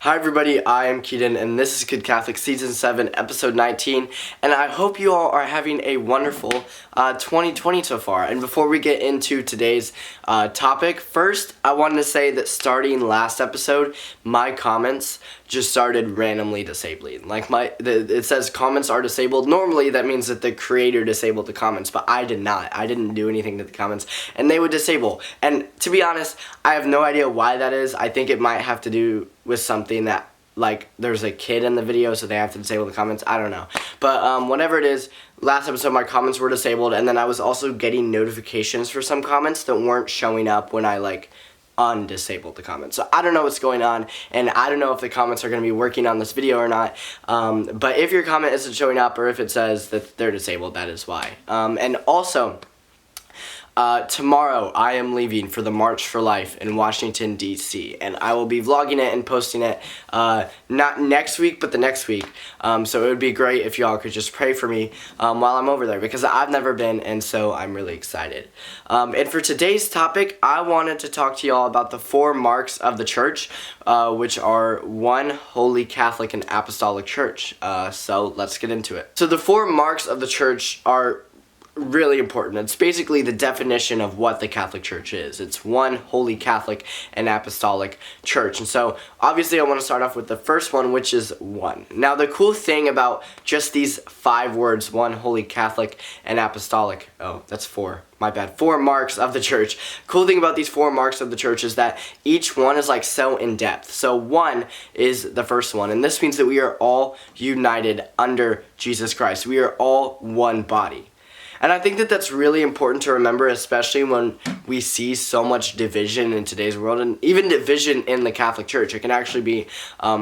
Hi everybody, I am Keaton and this is Good Catholic Season 7, Episode 19, and I hope you all are having a wonderful 2020 so far. And before we get into today's topic, first I wanted to say that starting last episode, my comments just started randomly disabling. Like it says comments are disabled. Normally that means that the creator disabled the comments, but I did not. I didn't do anything to the comments and they would disable. And to be honest, I have no idea why that is. I think it might have to do with something that, like, there's a kid in the video, so they have to disable the comments. I don't know. But whatever it is, last episode my comments were disabled, and then I was also getting notifications for some comments that weren't showing up when I, undisabled the comments. So I don't know what's going on, and I don't know if the comments are going to be working on this video or not. But if your comment isn't showing up, or if it says that they're disabled, that is why. And also, tomorrow I am leaving for the March for Life in Washington, D.C. and I will be vlogging it and posting it not next week, but the next week. So it would be great if y'all could just pray for me while I'm over there, because I've never been, and so I'm really excited. And for today's topic, I wanted to talk to y'all about the 4 marks of the church, which are 1, Holy Catholic and Apostolic Church. So let's get into it. So the 4 marks of the church are really important. It's basically the definition of what the Catholic Church is. It's 1, Holy Catholic and Apostolic Church. And so obviously I want to start off with the first one, which is 1. Now the cool thing about just these 5 words, 1, Holy Catholic and Apostolic, oh, that's 4. My bad. 4 marks of the church. Cool thing about these 4 marks of the church is that each one is like so in depth. So 1 is the first one, and this means that we are all united under Jesus Christ. We are all one body. And I think that that's really important to remember, especially when we see so much division in today's world, and even division in the Catholic Church. It can actually be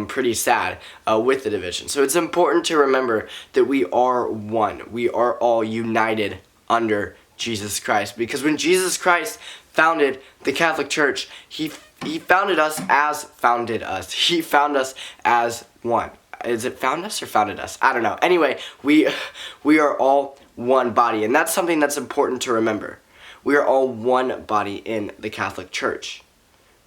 pretty sad with the division. So it's important to remember that we are one. We are all united under Jesus Christ. Because when Jesus Christ founded the Catholic Church, he founded us as founded us. He found us as one. Is it found us or founded us? I don't know. Anyway, we are all one body, and that's something that's important to remember. We are all one body in the Catholic Church.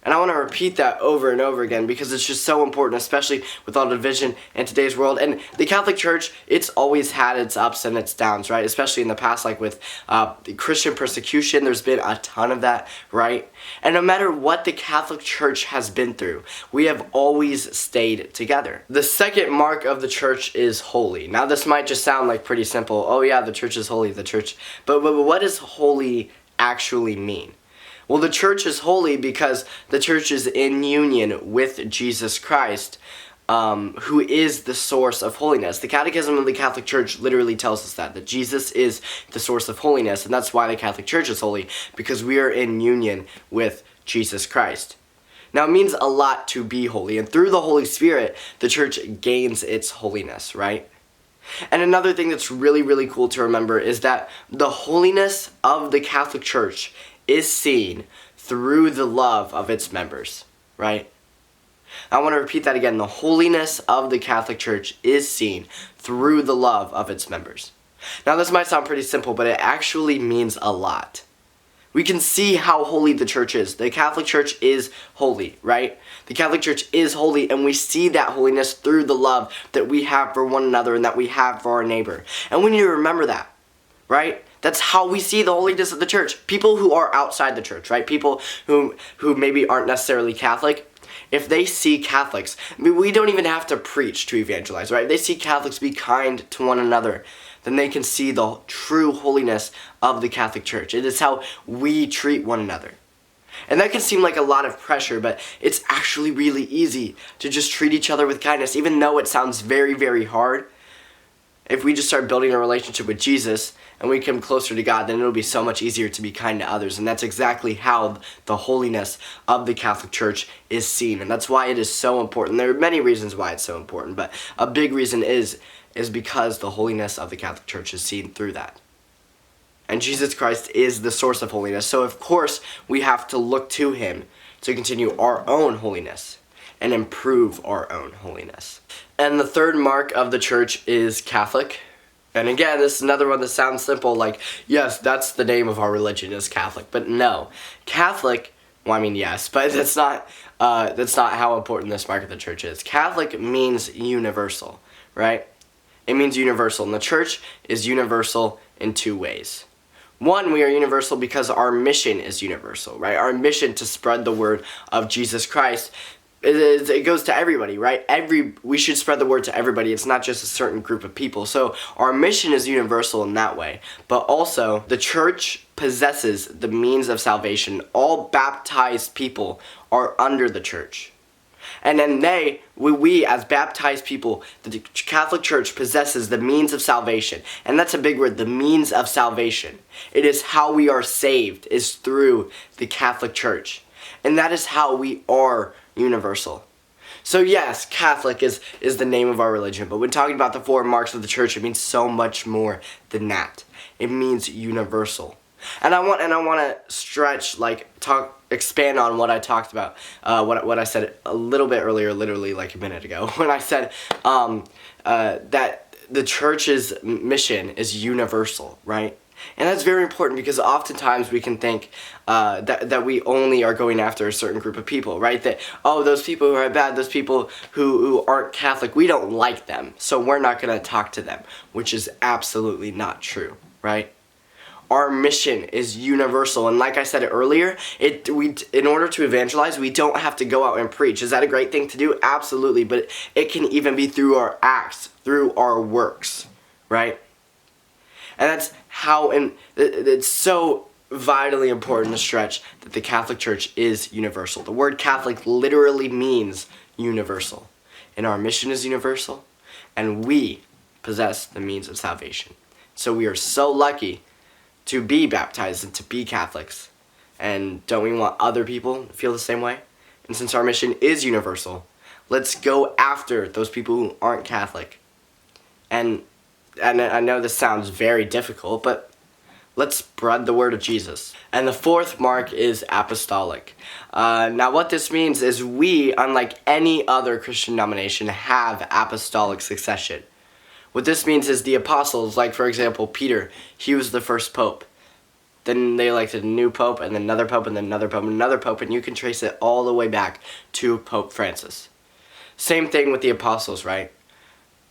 And I want to repeat that over and over again because it's just so important, especially with all the division in today's world. And the Catholic Church, it's always had its ups and its downs, right? Especially in the past, like with Christian persecution, there's been a ton of that, right? And no matter what the Catholic Church has been through, we have always stayed together. The second mark of the church is holy. Now this might just sound like pretty simple. Oh yeah, the church is holy, the church. But what does holy actually mean? Well, the church is holy because the church is in union with Jesus Christ, who is the source of holiness. The Catechism of the Catholic Church literally tells us that Jesus is the source of holiness, and that's why the Catholic Church is holy, because we are in union with Jesus Christ. Now, it means a lot to be holy, and through the Holy Spirit, the church gains its holiness, right? And another thing that's really, really cool to remember is that the holiness of the Catholic Church is seen through the love of its members, right? I want to repeat that again. The holiness of the Catholic Church is seen through the love of its members. Now this might sound pretty simple, but it actually means a lot. We can see how holy the church is. The Catholic Church is holy, right? The Catholic Church is holy, and we see that holiness through the love that we have for one another and that we have for our neighbor. And we need to remember that, right? That's how we see the holiness of the church. People who are outside the church, right? People who maybe aren't necessarily Catholic, if they see Catholics, we don't even have to preach to evangelize, right? If they see Catholics be kind to one another, then they can see the true holiness of the Catholic Church. It is how we treat one another. And that can seem like a lot of pressure, but it's actually really easy to just treat each other with kindness, even though it sounds very, very hard. If we just start building a relationship with Jesus and we come closer to God, then it'll be so much easier to be kind to others. And that's exactly how the holiness of the Catholic Church is seen. And that's why it is so important. There are many reasons why it's so important, but a big reason is because the holiness of the Catholic Church is seen through that. And Jesus Christ is the source of holiness. So of course we have to look to him to continue our own holiness and improve our own holiness. And the third mark of the church is Catholic. And again, this is another one that sounds simple, like, yes, that's the name of our religion is Catholic. But no, Catholic Well, I mean, yes, but that's not how important this mark of the church is. Catholic means universal, right? It means universal, and the church is universal in two ways. One, we are universal because our mission is universal, right? Our mission to spread the word of Jesus Christ, it goes to everybody, right? We should spread the word to everybody. It's not just a certain group of people. So our mission is universal in that way. But also, the church possesses the means of salvation. All baptized people are under the church. And then we as baptized people, the Catholic Church possesses the means of salvation. And that's a big word, the means of salvation. It is how we are saved, is through the Catholic Church. And that is how we are universal. So yes, Catholic is the name of our religion, but when talking about the four marks of the church, it means so much more than that. It means universal. And I want to stretch, expand on what I talked about, what I said a little bit earlier, literally like a minute ago, when I said that the church's mission is universal, right? And that's very important because oftentimes we can think that we only are going after a certain group of people, right? That, oh, those people who are bad, those people who aren't Catholic, we don't like them, so we're not going to talk to them, which is absolutely not true, right? Our mission is universal, and like I said earlier, in order to evangelize, we don't have to go out and preach. Is that a great thing to do? Absolutely, but it can even be through our acts, through our works, right? And that's how, and it's so vitally important to stretch that the Catholic Church is universal. The word Catholic literally means universal. And our mission is universal, and we possess the means of salvation. So we are so lucky to be baptized and to be Catholics. And don't we want other people to feel the same way? And since our mission is universal, let's go after those people who aren't Catholic. And I know this sounds very difficult, but let's spread the word of Jesus. And the fourth mark is apostolic. Now what this means is we, unlike any other Christian denomination, have apostolic succession. What this means is the apostles, like for example Peter, he was the first pope. Then they elected a new pope, and then another pope, and then another pope, and another pope, and you can trace it all the way back to Pope Francis. Same thing with the apostles, right?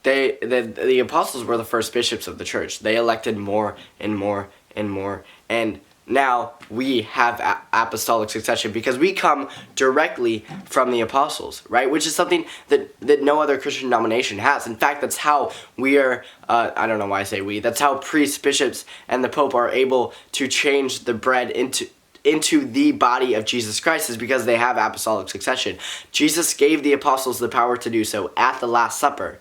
The apostles were the first bishops of the church. They elected more and more and more, and now we have apostolic succession because we come directly from the apostles, right? Which is something that no other Christian denomination has. In fact, that's how we are, I don't know why I say we, that's how priests, bishops, and the Pope are able to change the bread into the body of Jesus Christ, is because they have apostolic succession. Jesus gave the apostles the power to do so at the Last Supper.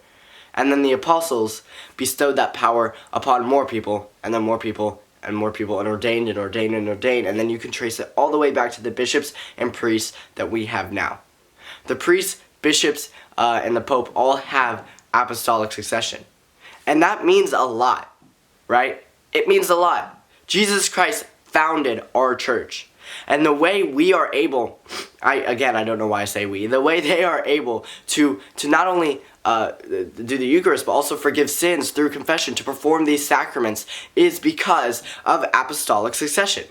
And then the apostles bestowed that power upon more people, and then more people, and more people, and ordained and ordained and ordained. And then you can trace it all the way back to the bishops and priests that we have now. The priests, bishops, and the Pope all have apostolic succession. And that means a lot, right? It means a lot. Jesus Christ founded our church. And the way we are able, I don't know why I say we, the way they are able to not only do the Eucharist, but also forgive sins through confession, to perform these sacraments, is because of apostolic succession.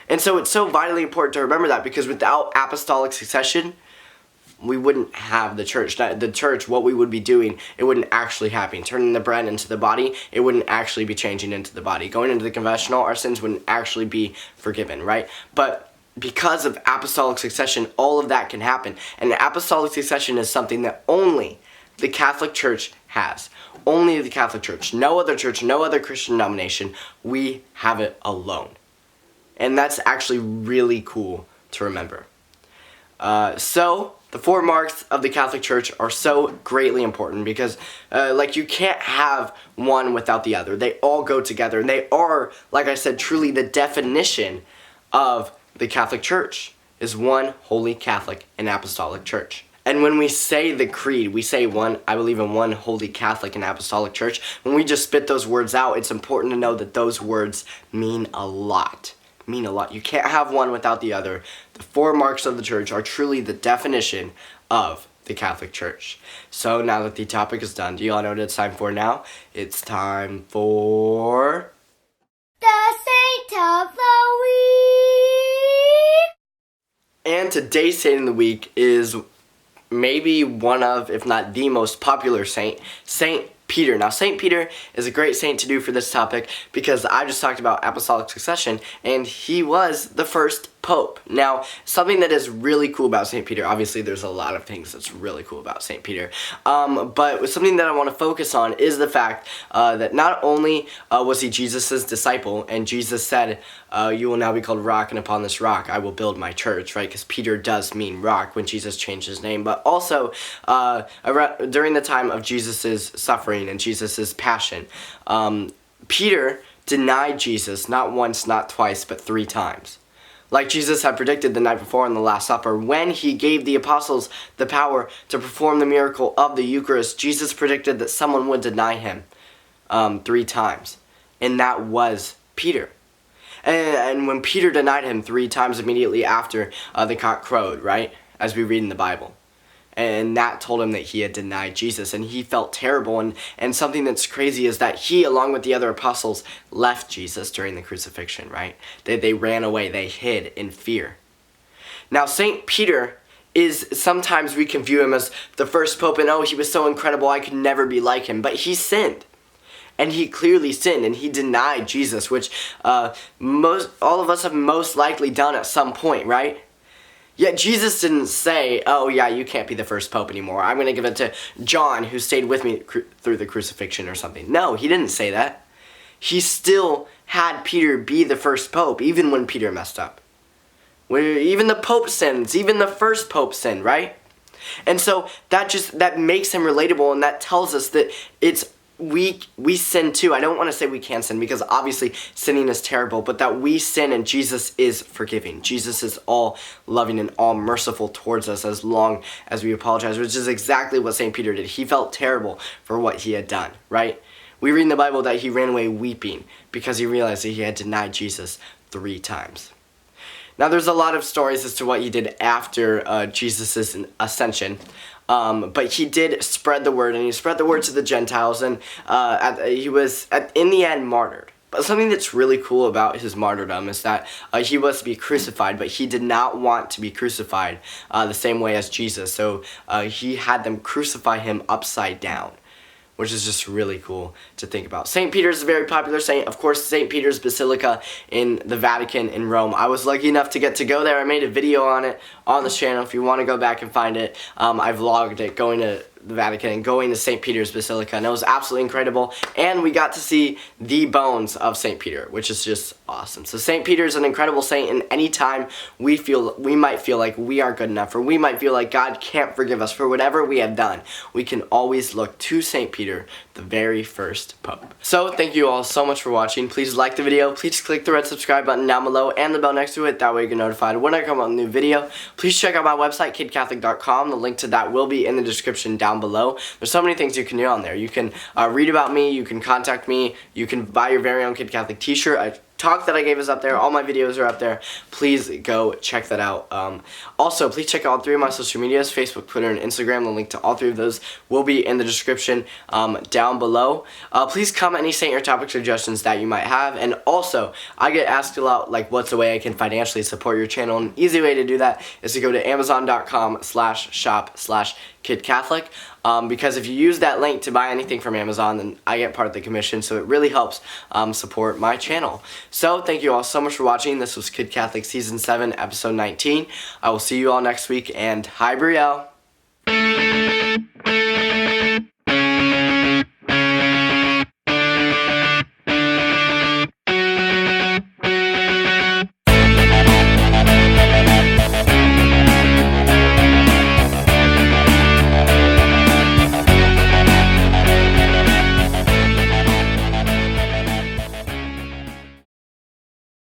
And so it's so vitally important to remember that, because without apostolic succession, we wouldn't have the church. The church, what we would be doing, it wouldn't actually happen. Turning the bread into the body, it wouldn't actually be changing into the body. Going into the confessional, our sins wouldn't actually be forgiven, right? But because of apostolic succession, all of that can happen. And apostolic succession is something that only the Catholic Church has. Only the Catholic Church. No other church, no other Christian denomination. We have it alone. And that's actually really cool to remember. So the four marks of the Catholic Church are so greatly important because, you can't have one without the other. They all go together, and they are, like I said, truly the definition of the Catholic Church, is one holy Catholic and apostolic church. And when we say the creed, we say I believe in one holy Catholic and apostolic church. When we just spit those words out, it's important to know that those words mean a lot. Mean a lot. You can't have one without the other. The four marks of the church are truly the definition of the Catholic Church. So now that the topic is done, do you all know what it's time for now? It's time for the Saint of the Week. And today's saint of the week is maybe one of, if not the most popular saint, Saint Peter. Now, Saint Peter is a great saint to do for this topic because I just talked about apostolic succession, and he was the first pope. Now, something that is really cool about Saint Peter, obviously there's a lot of things that's really cool about Saint Peter, but something that I want to focus on is the fact that not only was he Jesus' disciple, and Jesus said, you will now be called rock, and upon this rock I will build my church, right? Because Peter does mean rock when Jesus changed his name, but also during the time of Jesus' suffering and Jesus' passion, Peter denied Jesus not once, not twice, but 3 times. Like Jesus had predicted the night before in the Last Supper, when he gave the apostles the power to perform the miracle of the Eucharist, Jesus predicted that someone would deny him 3 times. And that was Peter. And when Peter denied him 3 times immediately after the cock crowed, right? As we read in the Bible. And that told him that he had denied Jesus, and he felt terrible. And something that's crazy is that he, along with the other apostles, left Jesus during the crucifixion, right? They ran away, they hid in fear. Now, Saint Peter is, sometimes we can view him as the first pope, and oh, he was so incredible, I could never be like him. But he sinned. And he clearly sinned, and he denied Jesus, which all of us have most likely done at some point, right? Yet Jesus didn't say, oh yeah, you can't be the first pope anymore. I'm going to give it to John, who stayed with me through the crucifixion or something. No, he didn't say that. He still had Peter be the first pope, even when Peter messed up. Even the pope sins, even the first pope sinned, right? And so that makes him relatable, and that tells us that we sin too. I don't want to say we can sin, because obviously sinning is terrible, but that we sin and Jesus is forgiving. Jesus is all loving and all merciful towards us as long as we apologize, which is exactly what St. Peter did. He felt terrible for what he had done, right? We read in the Bible that he ran away weeping because he realized that he had denied Jesus 3 times. Now, there's a lot of stories as to what he did after Jesus' ascension. But he did spread the word, and he spread the word to the Gentiles, and he was, in the end, martyred. But something that's really cool about his martyrdom is that he was to be crucified, but he did not want to be crucified the same way as Jesus. So he had them crucify him upside down, which is just really cool to think about. St. Peter is a very popular saint. Of course, St. Peter's Basilica in the Vatican in Rome. I was lucky enough to get to go there. I made a video on it on this channel. If you want to go back and find it, I vlogged it going to the Vatican and going to St. Peter's Basilica, and it was absolutely incredible. And we got to see the bones of St. Peter, which is just awesome. So St. Peter is an incredible saint, and anytime we might feel like we aren't good enough, or we might feel like God can't forgive us for whatever we have done, we can always look to St. Peter, the very first pope. So thank you all so much for watching. Please like the video. Please click the red subscribe button down below and the bell next to it. That way you get notified when I come out with a new video. Please check out my website, kidcatholic.com. The link to that will be in the description down below. There's so many things you can do on there. You can read about me, you can contact me, you can buy your very own Kid Catholic t-shirt. Talk that I gave is up there. All my videos are up there. Please go check that out. Also, please check out all 3 of my social medias, Facebook, Twitter, and Instagram. The link to all 3 of those will be in the description down below. Please comment any saint or topic suggestions that you might have. And also, I get asked a lot, like, what's a way I can financially support your channel? An easy way to do that is to go to amazon.com/shop/KidCatholic. Because if you use that link to buy anything from Amazon, then I get part of the commission, so it really helps support my channel. So thank you all so much for watching. This was Kid Catholic Season 7, Episode 19. I will see you all next week, and hi, Brielle.